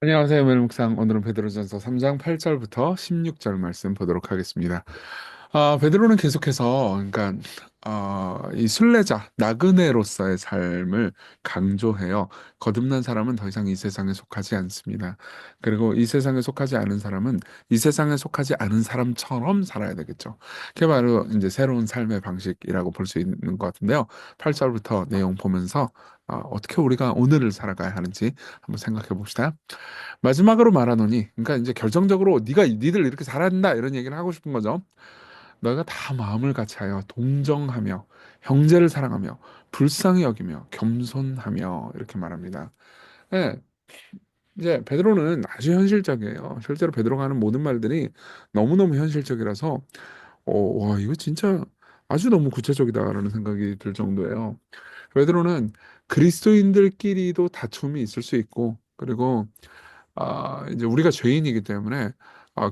안녕하세요, 멜묵상. 오늘은 베드로전서 3장 8절부터 16절 말씀 보도록 하겠습니다. 베드로는 계속해서, 그러니까, 이 순례자, 나그네로서의 삶을 강조해요. 거듭난 사람은 더 이상 이 세상에 속하지 않습니다. 그리고 이 세상에 속하지 않은 사람은 이 세상에 속하지 않은 사람처럼 살아야 되겠죠. 그게 바로 이제 새로운 삶의 방식이라고 볼 수 있는 것 같은데요. 8절부터 내용 보면서 어떻게 우리가 오늘을 살아가야 하는지 한번 생각해 봅시다. 마지막으로 말하노니, 그러니까 이제 결정적으로 니들 이렇게 잘한다 이런 얘기를 하고 싶은 거죠. 너희가 다 마음을 같이하여 동정하며 형제를 사랑하며 불쌍히 여기며 겸손하며 이렇게 말합니다. 예, 이제 베드로는 아주 현실적이에요. 실제로 베드로가 하는 모든 말들이 너무너무 현실적이라서 와, 이거 진짜 아주 너무 구체적이다라는 생각이 들 정도예요. 베드로는 그리스도인들끼리도 다툼이 있을 수 있고, 그리고 이제 우리가 죄인이기 때문에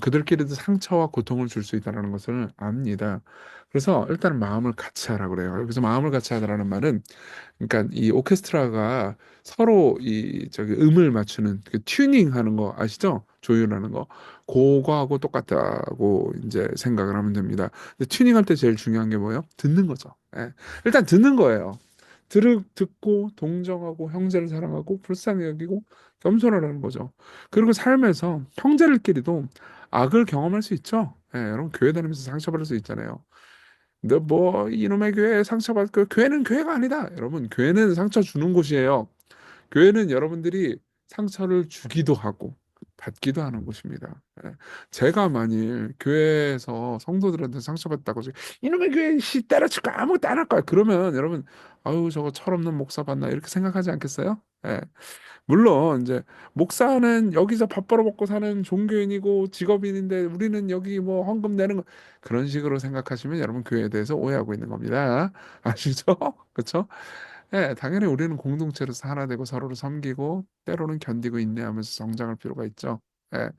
그들끼리도 상처와 고통을 줄 수 있다는 것을 압니다. 그래서 일단 마음을 같이 하라 그래요. 여기서 마음을 같이 하라는 말은, 그러니까 이 오케스트라가 서로 이 저기 음을 맞추는 그 튜닝하는 거 아시죠? 조율하는 거. 그거하고 똑같다고 이제 생각을 하면 됩니다. 근데 튜닝할 때 제일 중요한 게 뭐예요? 듣는 거죠. 예. 일단 듣는 거예요. 듣고 동정하고 형제를 사랑하고 불쌍히 여기고 겸손하라는 거죠. 그리고 삶에서 형제들끼리도 악을 경험할 수 있죠. 예, 여러분 교회 다니면서 상처받을 수 있잖아요. 근데 뭐 이놈의 교회 상처받고 교회는 교회가 아니다. 여러분 교회는 상처 주는 곳이에요. 교회는 여러분들이 상처를 주기도 하고 받기도 하는 곳입니다. 예. 제가 만일 교회에서 성도들한테 상처받다고 이놈의 교회 씨 때려칠 거 아무것도 안 할 거야. 그러면 여러분 아유 저거 철없는 목사 봤나 이렇게 생각하지 않겠어요? 예. 물론 이제 목사는 여기서 밥 벌어먹고 사는 종교인이고 직업인인데 우리는 여기 뭐 헌금 내는 거 그런 식으로 생각하시면 여러분 교회에 대해서 오해하고 있는 겁니다. 아시죠? 그렇죠? 예, 당연히 우리는 공동체로서 하나 되고 서로를 섬기고 때로는 견디고 인내하면서 성장할 필요가 있죠. 예.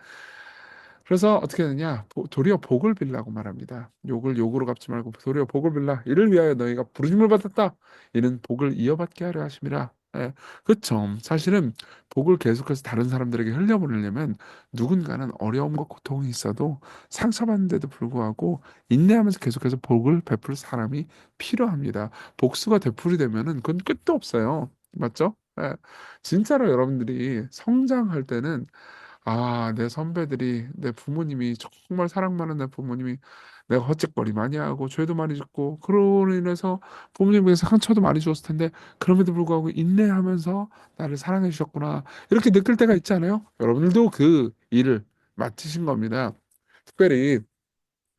그래서 어떻게 되냐? 도리어 복을 빌라고 말합니다. 욕을 욕으로 갚지 말고 도리어 복을 빌라. 이를 위하여 너희가 부르심을 받았다. 이는 복을 이어받게 하려 하심이라. 예. 그쵸. 사실은 복을 계속해서 다른 사람들에게 흘려보내려면 누군가는 어려움과 고통이 있어도 상처받는데도 불구하고 인내하면서 계속해서 복을 베풀 사람이 필요합니다. 복수가 되풀이 되면은 그건 끝도 없어요. 맞죠? 예. 진짜로 여러분들이 성장할 때는 내 선배들이, 내 부모님이, 정말 사랑 많은 내 부모님이 내가 헛짓거리 많이 하고 죄도 많이 짓고 그로 인해서 부모님에게서 상처도 많이 줬을 텐데 그럼에도 불구하고 인내하면서 나를 사랑해 주셨구나 이렇게 느낄 때가 있지 않아요? 여러분들도 그 일을 맡으신 겁니다. 특별히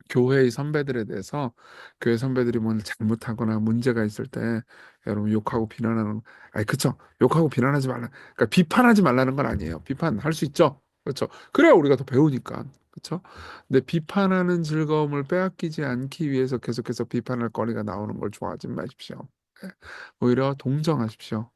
교회의 선배들에 대해서 교회 선배들이 뭘 잘못하거나 문제가 있을 때 여러분 욕하고 비난하는 아니 그쵸 욕하고 비난하지 말라 그러니까 비판하지 말라는 건 아니에요. 비판할 수 있죠. 그렇죠. 그래야 우리가 더 배우니까. 그렇죠. 근데 비판하는 즐거움을 빼앗기지 않기 위해서 계속해서 비판할 거리가 나오는 걸 좋아하지 마십시오. 예. 오히려 동정하십시오.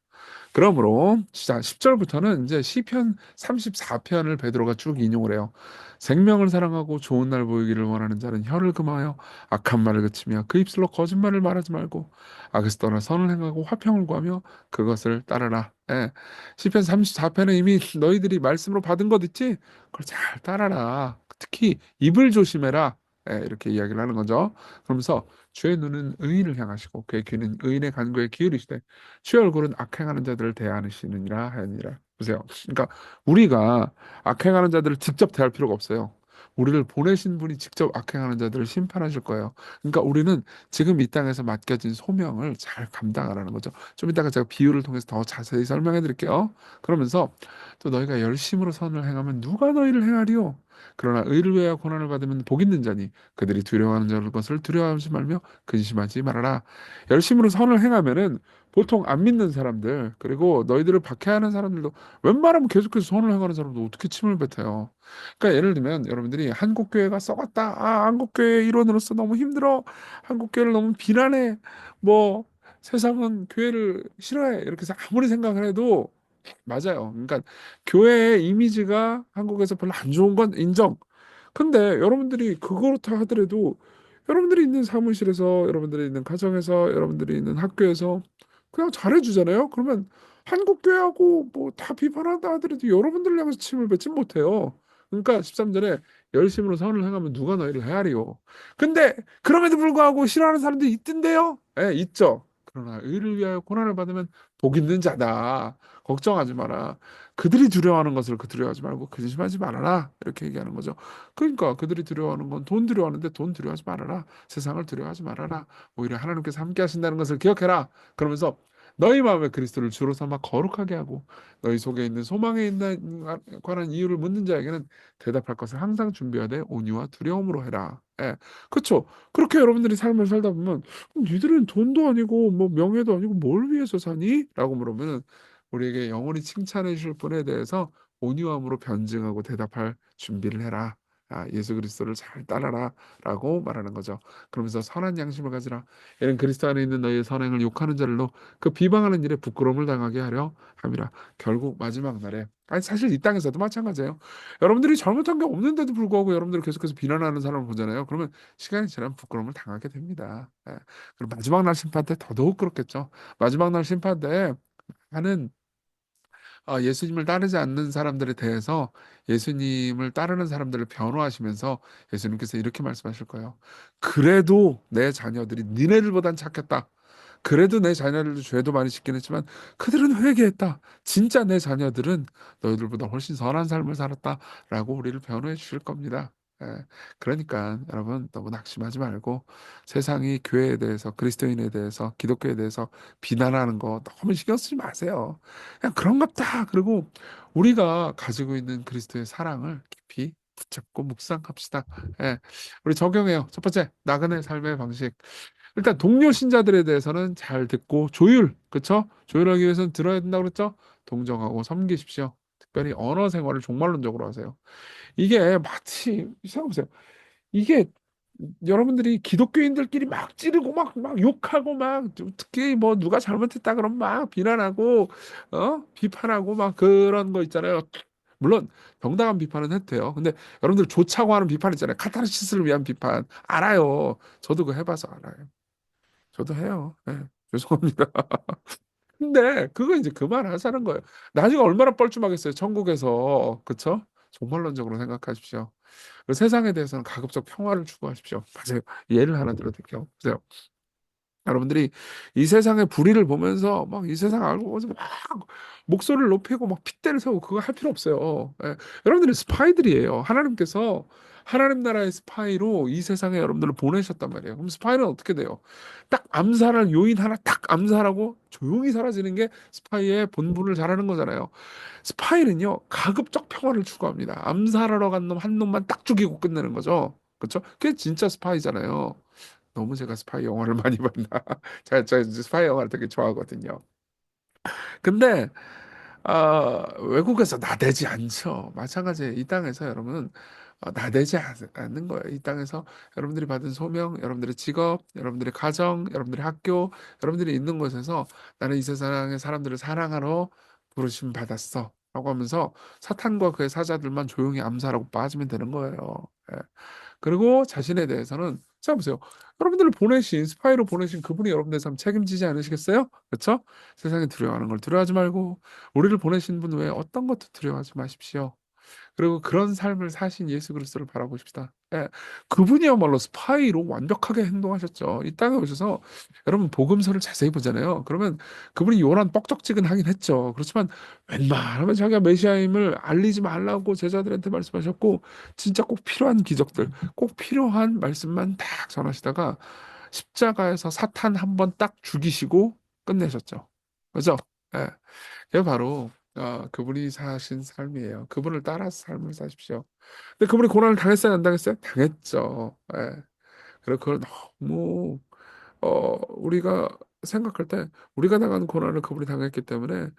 그러므로 자 10절부터는 이제 시편 34편을 베드로가 쭉 인용을 해요. 생명을 사랑하고 좋은 날 보이기를 원하는 자는 혀를 금하여 악한 말을 그치며 그 입술로 거짓말을 말하지 말고 악에서 떠나 선을 행하고 화평을 구하며 그것을 따르라. 예. 시편 34편은 이미 너희들이 말씀으로 받은 것 있지? 그걸 잘 따라라. 특히 입을 조심해라. 예, 이렇게 이야기를 하는 거죠. 그러면서 주의 눈은 의인을 향하시고 그의 귀는 의인의 간구에 기울이시되 주의 얼굴은 악행하는 자들을 대하시느니라 하니라. 보세요. 그러니까 우리가 악행하는 자들을 직접 대할 필요가 없어요. 우리를 보내신 분이 직접 악행하는 자들을 심판하실 거예요. 그러니까 우리는 지금 이 땅에서 맡겨진 소명을 잘 감당하라는 거죠. 좀 이따가 제가 비유를 통해서 더 자세히 설명해 드릴게요. 그러면서 또 너희가 열심으로 선을 행하면 누가 너희를 행하리요? 그러나 의를 위하여 고난을 받으면 복 있는 자니 그들이 두려워하는 자를 것을 두려워하지 말며 근심하지 말아라. 열심으로 선을 행하면은 보통 안 믿는 사람들 그리고 너희들을 박해하는 사람들도 웬만하면 계속해서 선을 행하는 사람도 어떻게 침을 뱉어요. 그러니까 예를 들면 여러분들이 한국 교회가 썩었다. 한국 교회 일원으로서 너무 힘들어. 한국 교회를 너무 비난해. 뭐 세상은 교회를 싫어해. 이렇게 해서 아무리 생각을 해도 맞아요. 그러니까 교회의 이미지가 한국에서 별로 안 좋은 건 인정. 근데 여러분들이 그렇다 하더라도 여러분들이 있는 사무실에서, 여러분들이 있는 가정에서, 여러분들이 있는 학교에서 그냥 잘해주잖아요. 그러면 한국 교회하고 뭐 다 비판한다 하더라도 여러분들 향해서 침을 뱉지 못해요. 그러니까 13절에 열심으로 선을 행하면 누가 너희를 헤아리요. 근데 그럼에도 불구하고 싫어하는 사람들이 있던데요? 예, 있죠. 그러나 의를 위하여 고난을 받으면 복 있는 자다. 걱정하지 마라. 그들이 두려워하는 것을 그 두려워하지 말고 근심하지 말아라. 이렇게 얘기하는 거죠. 그러니까 그들이 두려워하는 건 돈 두려워하는데 돈 두려워하지 말아라. 세상을 두려워하지 말아라. 오히려 하나님께서 함께 하신다는 것을 기억해라. 그러면서 너희 마음에 그리스도를 주로 삼아 거룩하게 하고 너희 속에 있는 소망에 있는 관한 이유를 묻는 자에게는 대답할 것을 항상 준비하되 온유와 두려움으로 해라. 예, 그렇죠. 그렇게 여러분들이 삶을 살다 보면 니들은 돈도 아니고 뭐 명예도 아니고 뭘 위해서 사니? 라고 물으면 우리에게 영원히 칭찬해 주실 분에 대해서 온유함으로 변증하고 대답할 준비를 해라. 아, 예수 그리스도를 잘 따라라 라고 말하는 거죠. 그러면서 선한 양심을 가지라. 이는 그리스도 안에 있는 너희의 선행을 욕하는 자들로 그 비방하는 일에 부끄러움을 당하게 하려 함이라. 결국 마지막 날에 아니 사실 이 땅에서도 마찬가지예요. 여러분들이 잘못한 게 없는데도 불구하고 여러분들을 계속해서 비난하는 사람을 보잖아요. 그러면 시간이 지나면 부끄러움을 당하게 됩니다. 예. 그리고 마지막 날 심판 때 더더욱 그렇겠죠. 마지막 날 심판 때 하는 예수님을 따르지 않는 사람들에 대해서 예수님을 따르는 사람들을 변호하시면서 예수님께서 이렇게 말씀하실 거예요. 그래도 내 자녀들이 니네들보단 착했다. 그래도 내 자녀들도 죄도 많이 짓긴 했지만 그들은 회개했다. 진짜 내 자녀들은 너희들보다 훨씬 선한 삶을 살았다라고 우리를 변호해 주실 겁니다. 예. 그러니까 여러분 너무 낙심하지 말고 세상이 교회에 대해서 그리스도인에 대해서 기독교에 대해서 비난하는 거 너무 신경 쓰지 마세요. 그냥 그런갑다. 그리고 우리가 가지고 있는 그리스도의 사랑을 깊이 붙잡고 묵상합시다. 예. 우리 적용해요. 첫 번째, 나그네 삶의 방식. 일단 동료 신자들에 대해서는 잘 듣고 조율, 그쵸? 조율하기 위해서는 들어야 된다고 그랬죠? 동정하고 섬기십시오. 특별히 언어 생활을 종말론적으로 하세요. 이게 마치 생각해보세요. 이게 여러분들이 기독교인들끼리 막 찌르고 막 욕하고 막 특히 뭐 누가 잘못했다 그러면 막 비난하고 비판하고 막 그런 거 있잖아요. 물론 정당한 비판은 해도 돼요. 근데 여러분들 좋자고 하는 비판 있잖아요. 카타르시스를 위한 비판 알아요. 저도 그거 해봐서 알아요. 저도 해요. 네, 죄송합니다. 근데 그거 이제 그만하자는 거예요. 나중에 얼마나 뻘쭘하겠어요. 천국에서 그쵸? 종말론적으로 생각하십시오. 그리고 세상에 대해서는 가급적 평화를 추구하십시오. 맞아요. 예를 하나 들어드릴게요. 보세요. 여러분들이 이 세상의 불의를 보면서 막 이 세상 알고 보면서 막 목소리를 높이고 막 핏대를 세우고 그거 할 필요 없어요. 예. 여러분들이 스파이들이에요. 하나님께서 하나님 나라의 스파이로 이 세상에 여러분들을 보내셨단 말이에요. 그럼 스파이는 어떻게 돼요? 딱 암살할 요인 하나 딱 암살하고 조용히 사라지는 게 스파이의 본분을 잘하는 거잖아요. 스파이는요 가급적 평화를 추구합니다. 암살하러 간 놈 한 놈만 딱 죽이고 끝내는 거죠. 그렇죠? 그게 진짜 스파이잖아요. 너무 제가 스파이 영화를 많이 봤나? 제가 스파이 영화를 되게 좋아하거든요. 근데 외국에서 나대지 않죠. 마찬가지예요. 이 땅에서 여러분 나대지 않는 거예요. 이 땅에서 여러분들이 받은 소명, 여러분들의 직업, 여러분들의 가정, 여러분들의 학교, 여러분들이 있는 곳에서 나는 이 세상의 사람들을 사랑하러 부르심 받았어. 라고 하면서 사탄과 그의 사자들만 조용히 암살하고 빠지면 되는 거예요. 예. 그리고 자신에 대해서는 자 보세요. 여러분들을 보내신 스파이로 보내신 그분이 여러분들 삶 책임지지 않으시겠어요? 그렇죠? 세상에 두려워하는 걸 두려워하지 말고 우리를 보내신 분 외에 어떤 것도 두려워하지 마십시오. 그리고 그런 삶을 사신 예수 그리스도를 바라보십시다. 예, 그분이야말로 스파이로 완벽하게 행동하셨죠. 이 땅에 오셔서 여러분 복음서를 자세히 보잖아요. 그러면 그분이 요란 뻑적지근하긴 했죠. 그렇지만 웬만하면 자기가 메시아임을 알리지 말라고 제자들한테 말씀하셨고 진짜 꼭 필요한 기적들, 꼭 필요한 말씀만 딱 전하시다가 십자가에서 사탄 한 번 딱 죽이시고 끝내셨죠. 그죠? 예. 그게 바로 그분이 사신 삶이에요. 그분을 따라서 삶을 사십시오. 근데 그분이 고난을 당했어요, 안 당했어요? 당했죠. 예. 그리고 그걸 너무 우리가 생각할 때 우리가 당한 고난을 그분이 당했기 때문에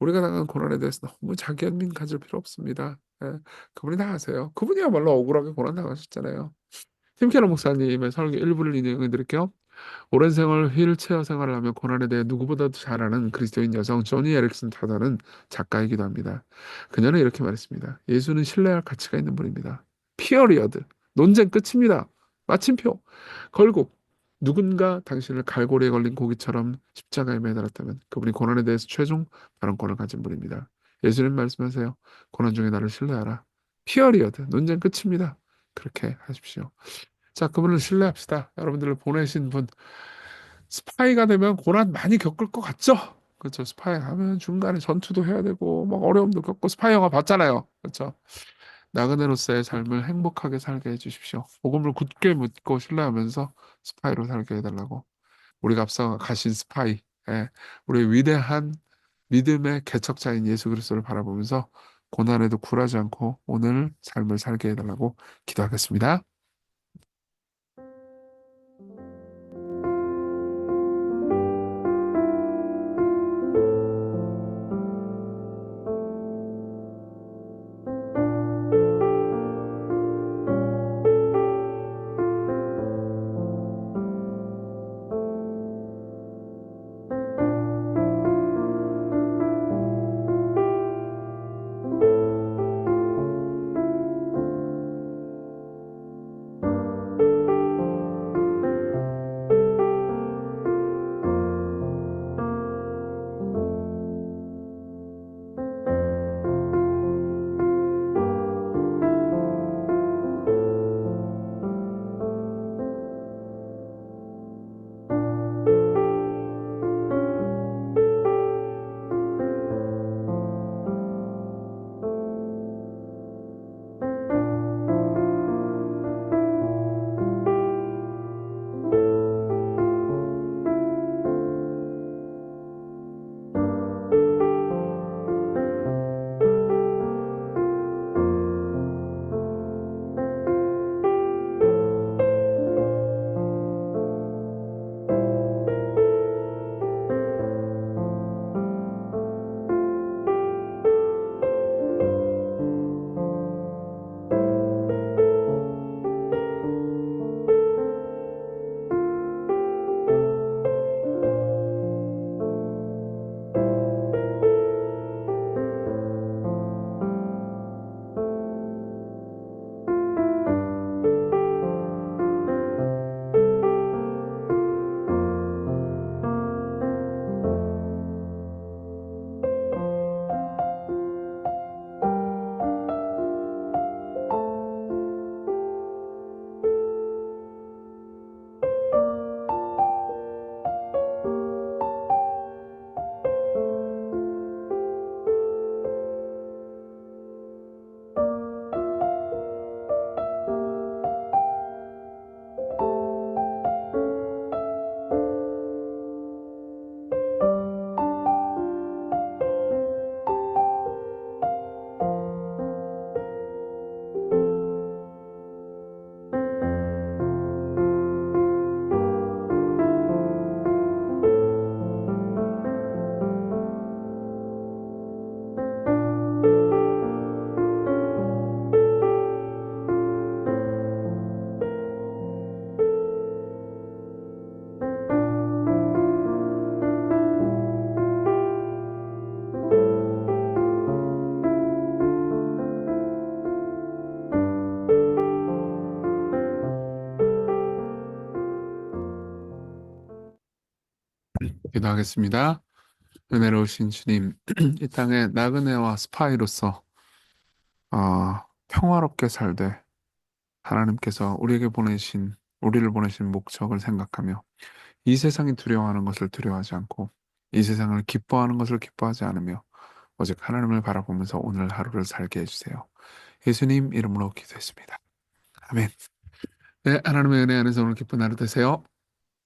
우리가 당한 고난에 대해서 너무 자기연민 가질 필요 없습니다. 예. 그분이 다 아세요. 그분이야말로 억울하게 고난 당하셨잖아요. 팀케러 목사님의 설교 일부를 인용해 드릴게요. 오랜 세월 휠체어 생활을 하며 고난에 대해 누구보다도 잘 아는 그리스도인 여성 조니 에릭슨 타다는 작가이기도 합니다. 그녀는 이렇게 말했습니다. 예수는 신뢰할 가치가 있는 분입니다. 피어리어드. 논쟁 끝입니다. 마침표. 걸고 누군가 당신을 갈고리에 걸린 고기처럼 십자가에 매달았다면 그분이 고난에 대해서 최종 발언권을 가진 분입니다. 예수님 말씀하세요. 고난 중에 나를 신뢰하라. 피어리어드. 논쟁 끝입니다. 그렇게 하십시오. 자, 그분을 신뢰합시다. 여러분들을 보내신 분. 스파이가 되면 고난 많이 겪을 것 같죠? 그렇죠. 스파이 하면 중간에 전투도 해야 되고 막 어려움도 겪고 스파이 영화 봤잖아요. 그렇죠. 나그네로서의 삶을 행복하게 살게 해주십시오. 복음을 굳게 믿고 신뢰하면서 스파이로 살게 해달라고. 우리가 앞서 가신 스파이, 예, 우리의 위대한 믿음의 개척자인 예수 그리스도를 바라보면서 고난에도 굴하지 않고 오늘 삶을 살게 해달라고 기도하겠습니다. 기도하겠습니다. 은혜로우신 주님, 이 땅에 나그네와 스파이로서 평화롭게 살되 하나님께서 우리를 보내신 목적을 생각하며 이 세상이 두려워하는 것을 두려워하지 않고 이 세상을 기뻐하는 것을 기뻐하지 않으며 오직 하나님을 바라보면서 오늘 하루를 살게 해주세요. 예수님 이름으로 기도했습니다. 아멘. 네, 하나님의 은혜 안에서 오늘 기쁜 하루 되세요.